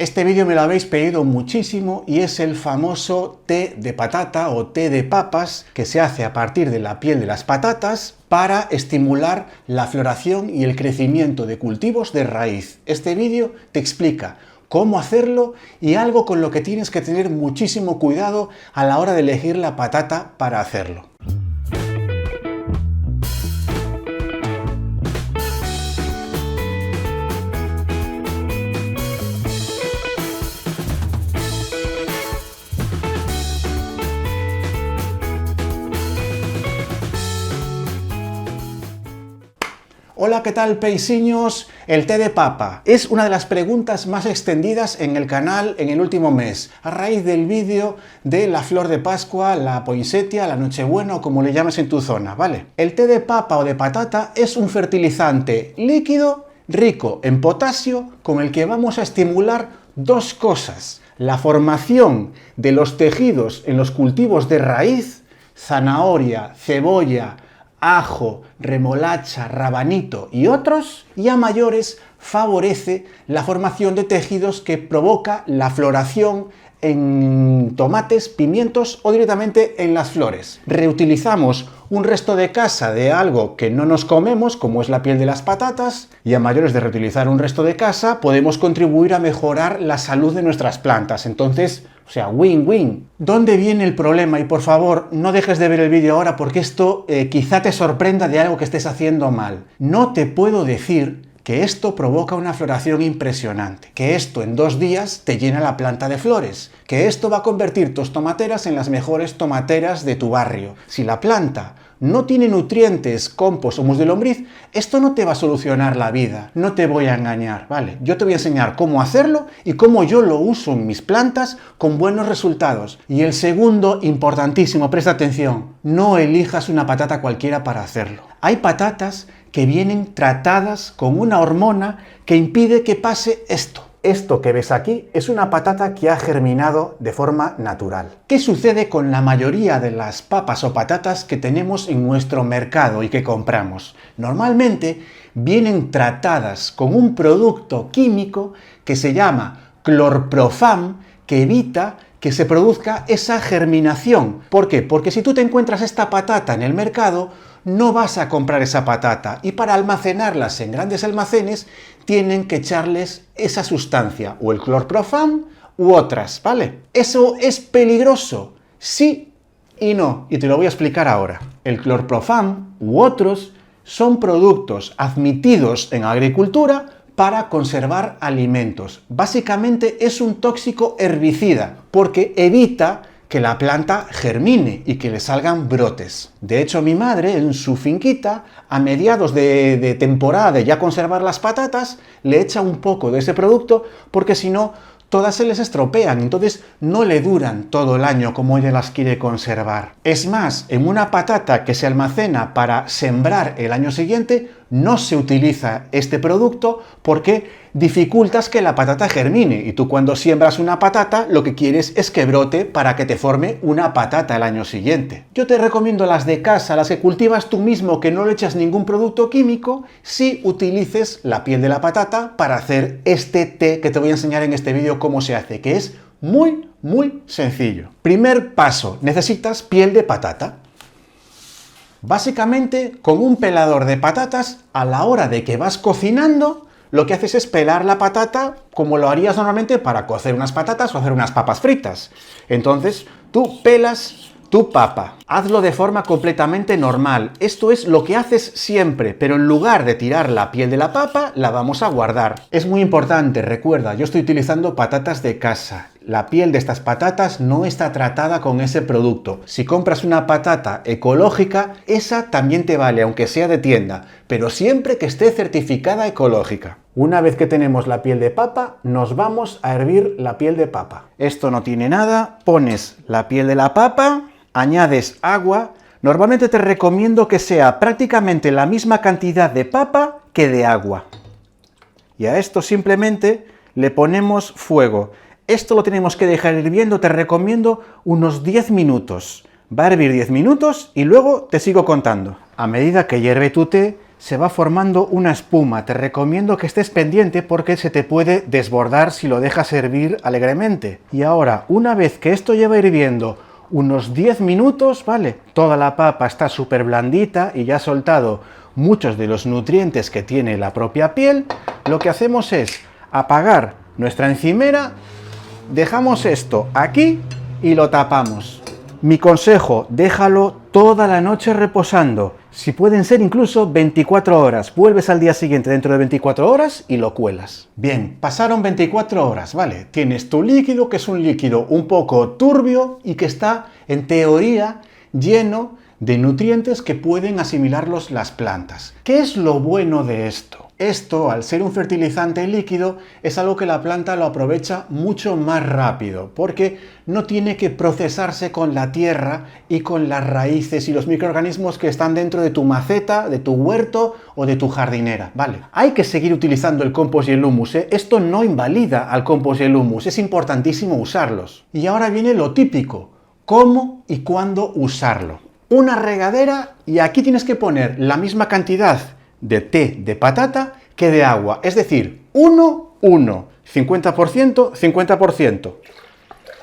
Este vídeo me lo habéis pedido muchísimo y es el famoso té de patata o té de papas que se hace a partir de la piel de las patatas para estimular la floración y el crecimiento de cultivos de raíz. Este vídeo te explica cómo hacerlo y algo con lo que tienes que tener muchísimo cuidado a la hora de elegir la patata para hacerlo. Hola, ¿qué tal, peisiños? El té de papa es una de las preguntas más extendidas en el canal en el último mes, a raíz del vídeo de la flor de Pascua, la poinsettia, la Nochebuena o como le llames en tu zona, ¿vale? El té de papa o de patata es un fertilizante líquido rico en potasio con el que vamos a estimular dos cosas: la formación de los tejidos en los cultivos de raíz, zanahoria, cebolla, ajo, remolacha, rabanito y otros, y a mayores favorece la formación de tejidos que provoca la floración en tomates, pimientos o directamente en las flores. Reutilizamos un resto de casa de algo que no nos comemos, como es la piel de las patatas, y a mayores de reutilizar un resto de casa podemos contribuir a mejorar la salud de nuestras plantas. Entonces, o sea, win-win. ¿Dónde viene el problema? Y por favor, no dejes de ver el vídeo ahora porque esto quizá te sorprenda de algo que estés haciendo mal. No te puedo decir que esto provoca una floración impresionante, que esto en 2 días te llena la planta de flores, que esto va a convertir tus tomateras en las mejores tomateras de tu barrio. Si la planta no tiene nutrientes, compost o mus de lombriz, esto no te va a solucionar la vida, no te voy a engañar, ¿vale? Yo te voy a enseñar cómo hacerlo y cómo yo lo uso en mis plantas con buenos resultados. Y el segundo, importantísimo, presta atención, no elijas una patata cualquiera para hacerlo. Hay patatas que vienen tratadas con una hormona que impide que pase esto. Esto que ves aquí es una patata que ha germinado de forma natural. ¿Qué sucede con la mayoría de las papas o patatas que tenemos en nuestro mercado y que compramos? Normalmente vienen tratadas con un producto químico que se llama clorprofam, que evita que se produzca esa germinación. ¿Por qué? Porque si tú te encuentras esta patata en el mercado, no vas a comprar esa patata y para almacenarlas en grandes almacenes tienen que echarles esa sustancia, o el clorprofam u otras, ¿vale? Eso es peligroso, sí y no, y te lo voy a explicar ahora. El clorprofam u otros son productos admitidos en agricultura para conservar alimentos. Básicamente es un tóxico herbicida porque evita que la planta germine y que le salgan brotes. De hecho, mi madre en su finquita, a mediados de temporada de ya conservar las patatas, le echa un poco de ese producto porque si no, todas se les estropean, entonces no le duran todo el año como ella las quiere conservar. Es más, en una patata que se almacena para sembrar el año siguiente, no se utiliza este producto porque dificultas que la patata germine. Y tú cuando siembras una patata, lo que quieres es que brote para que te forme una patata el año siguiente. Yo te recomiendo las de casa, las que cultivas tú mismo, que no le echas ningún producto químico, si utilices la piel de la patata para hacer este té que te voy a enseñar en este vídeo cómo se hace, que es muy sencillo. Primer paso, necesitas piel de patata. Básicamente, con un pelador de patatas, a la hora de que vas cocinando, lo que haces es pelar la patata como lo harías normalmente para cocer unas patatas o hacer unas papas fritas. Entonces, tú pelas tu papa. Hazlo de forma completamente normal. Esto es lo que haces siempre, pero en lugar de tirar la piel de la papa, la vamos a guardar. Es muy importante, recuerda, yo estoy utilizando patatas de casa. La piel de estas patatas no está tratada con ese producto. Si compras una patata ecológica, esa también te vale, aunque sea de tienda, pero siempre que esté certificada ecológica. Una vez que tenemos la piel de papa, nos vamos a hervir la piel de papa. Esto no tiene nada, pones la piel de la papa, añades agua. Normalmente te recomiendo que sea prácticamente la misma cantidad de papa que de agua. Y a esto simplemente le ponemos fuego. Esto lo tenemos que dejar hirviendo, te recomiendo unos 10 minutos. Va a hervir 10 minutos y luego te sigo contando. A medida que hierve tu té, se va formando una espuma. Te recomiendo que estés pendiente porque se te puede desbordar si lo dejas hervir alegremente. Y ahora, una vez que esto lleva hirviendo unos 10 minutos, ¿vale? Toda la papa está súper blandita y ya ha soltado muchos de los nutrientes que tiene la propia piel. Lo que hacemos es apagar nuestra encimera, dejamos esto aquí y lo tapamos. Mi consejo, déjalo toda la noche reposando. Si pueden ser incluso 24 horas. Vuelves al día siguiente dentro de 24 horas y lo cuelas. Bien, pasaron 24 horas, ¿vale? Tienes tu líquido, que es un líquido un poco turbio y que está, en teoría, lleno de nutrientes que pueden asimilarlos las plantas. ¿Qué es lo bueno de esto? Esto, al ser un fertilizante líquido, es algo que la planta lo aprovecha mucho más rápido, porque no tiene que procesarse con la tierra y con las raíces y los microorganismos que están dentro de tu maceta, de tu huerto o de tu jardinera, ¿vale? Hay que seguir utilizando el compost y el humus, ¿eh? Esto no invalida al compost y el humus, es importantísimo usarlos. Y ahora viene lo típico, ¿cómo y cuándo usarlo? Una regadera y aquí tienes que poner la misma cantidad de té de patata que de agua, es decir, 1, 50%, 50%.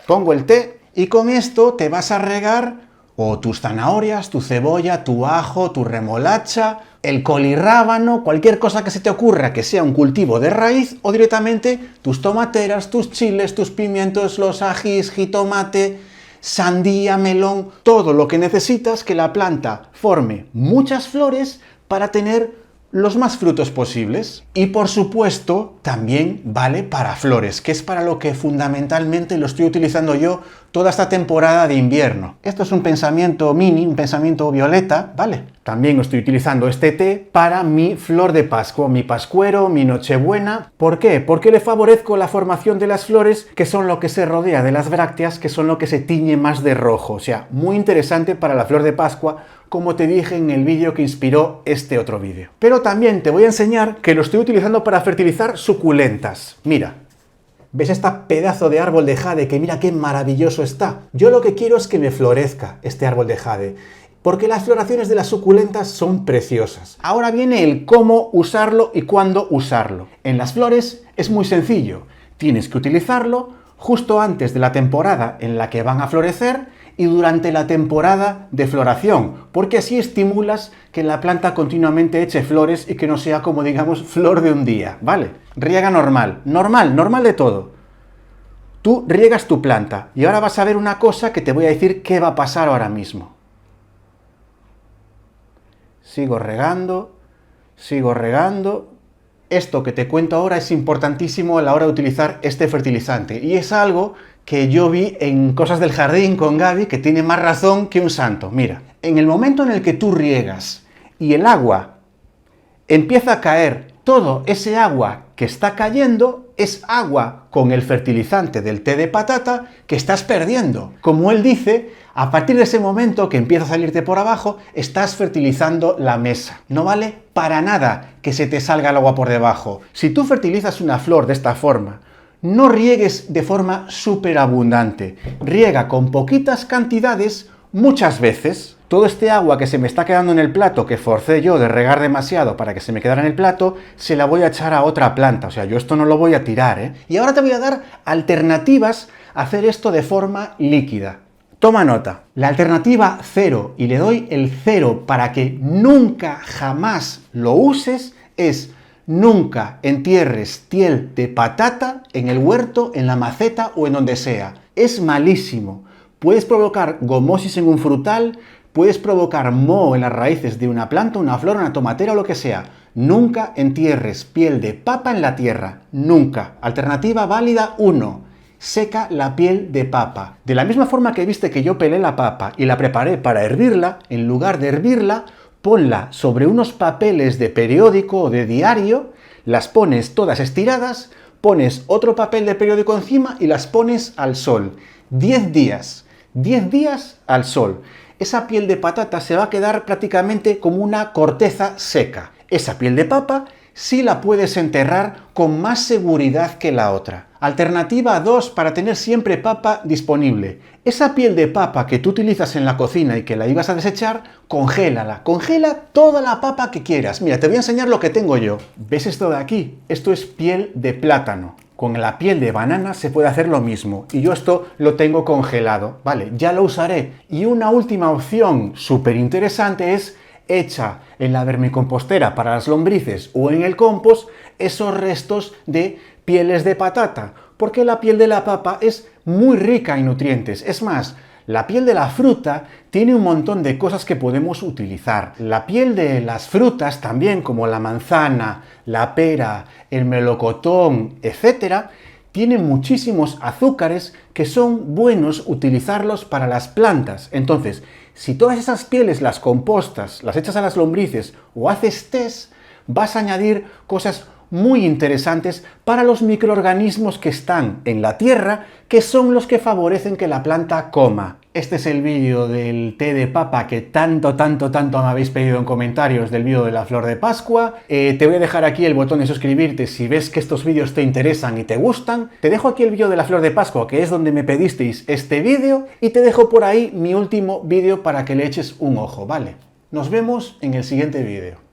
Pongo el té y con esto te vas a regar o tus zanahorias, tu cebolla, tu ajo, tu remolacha, el colirrábano, cualquier cosa que se te ocurra que sea un cultivo de raíz o directamente tus tomateras, tus chiles, tus pimientos, los ajís, jitomate, sandía, melón, todo lo que necesitas que la planta forme muchas flores para tener los más frutos posibles. Y por supuesto también vale para flores, que es para lo que fundamentalmente lo estoy utilizando yo toda esta temporada de invierno. Esto es un pensamiento mini, un pensamiento violeta, ¿vale? También estoy utilizando este té para mi flor de Pascua, mi pascuero, mi nochebuena. ¿Por qué? Porque le favorezco la formación de las flores, que son lo que se rodea de las brácteas, que son lo que se tiñe más de rojo. O sea, muy interesante para la flor de Pascua, como te dije en el vídeo que inspiró este otro vídeo. Pero también te voy a enseñar que lo estoy utilizando para fertilizar suculentas. Mira, ¿ves este pedazo de árbol de jade? Que mira qué maravilloso está. Yo lo que quiero es que me florezca este árbol de jade, porque las floraciones de las suculentas son preciosas. Ahora viene el cómo usarlo y cuándo usarlo. En las flores es muy sencillo. Tienes que utilizarlo justo antes de la temporada en la que van a florecer y durante la temporada de floración, porque así estimulas que la planta continuamente eche flores y que no sea, como digamos, flor de un día, ¿vale? Riega normal, normal de todo. Tú riegas tu planta y ahora vas a ver una cosa que te voy a decir qué va a pasar ahora mismo. Sigo regando. Esto que te cuento ahora es importantísimo a la hora de utilizar este fertilizante y es algo que yo vi en Cosas del Jardín con Gaby, que tiene más razón que un santo. Mira, en el momento en el que tú riegas y el agua empieza a caer, todo ese agua que está cayendo es agua con el fertilizante del té de patata que estás perdiendo. Como él dice, a partir de ese momento que empieza a salirte por abajo, estás fertilizando la mesa. No vale para nada que se te salga el agua por debajo. Si tú fertilizas una flor de esta forma, no riegues de forma súper abundante. Riega con poquitas cantidades muchas veces. Todo este agua que se me está quedando en el plato, que forcé yo de regar demasiado para que se me quedara en el plato, se la voy a echar a otra planta. O sea, yo esto no lo voy a tirar, ¿eh? Y ahora te voy a dar alternativas a hacer esto de forma líquida. Toma nota. La alternativa 0, y le doy el 0 para que nunca jamás lo uses, es: nunca entierres tiel de patata en el huerto, en la maceta o en donde sea. Es malísimo. Puedes provocar gomosis en un frutal, puedes provocar moho en las raíces de una planta, una flor, una tomatera o lo que sea. Nunca entierres piel de papa en la tierra. Nunca. Alternativa válida 1. Seca la piel de papa. De la misma forma que viste que yo pelé la papa y la preparé para hervirla, en lugar de hervirla, ponla sobre unos papeles de periódico o de diario, las pones todas estiradas, pones otro papel de periódico encima y las pones al sol. 10 días. 10 días al sol. Esa piel de patata se va a quedar prácticamente como una corteza seca. Esa piel de papa sí la puedes enterrar con más seguridad que la otra. Alternativa 2 para tener siempre papa disponible. Esa piel de papa que tú utilizas en la cocina y que la ibas a desechar, congélala. Congela toda la papa que quieras. Mira, te voy a enseñar lo que tengo yo. ¿Ves esto de aquí? Esto es piel de plátano. Con la piel de banana se puede hacer lo mismo. Y yo esto lo tengo congelado. Vale, ya lo usaré. Y una última opción súper interesante es echa en la vermicompostera para las lombrices o en el compost esos restos de pieles de patata, porque la piel de la papa es muy rica en nutrientes. Es más, la piel de la fruta tiene un montón de cosas que podemos utilizar. La piel de las frutas también, como la manzana, la pera, el melocotón, etc., tiene muchísimos azúcares que son buenos utilizarlos para las plantas. Entonces, si todas esas pieles las compostas, las echas a las lombrices o haces test, vas a añadir cosas muy interesantes para los microorganismos que están en la tierra, que son los que favorecen que la planta coma. Este es el vídeo del té de papa que tanto me habéis pedido en comentarios del vídeo de la flor de Pascua. Te voy a dejar aquí el botón de suscribirte si ves que estos vídeos te interesan y te gustan. Te dejo aquí el vídeo de la flor de Pascua, que es donde me pedisteis este vídeo, y te dejo por ahí mi último vídeo para que le eches un ojo, ¿vale? Nos vemos en el siguiente vídeo.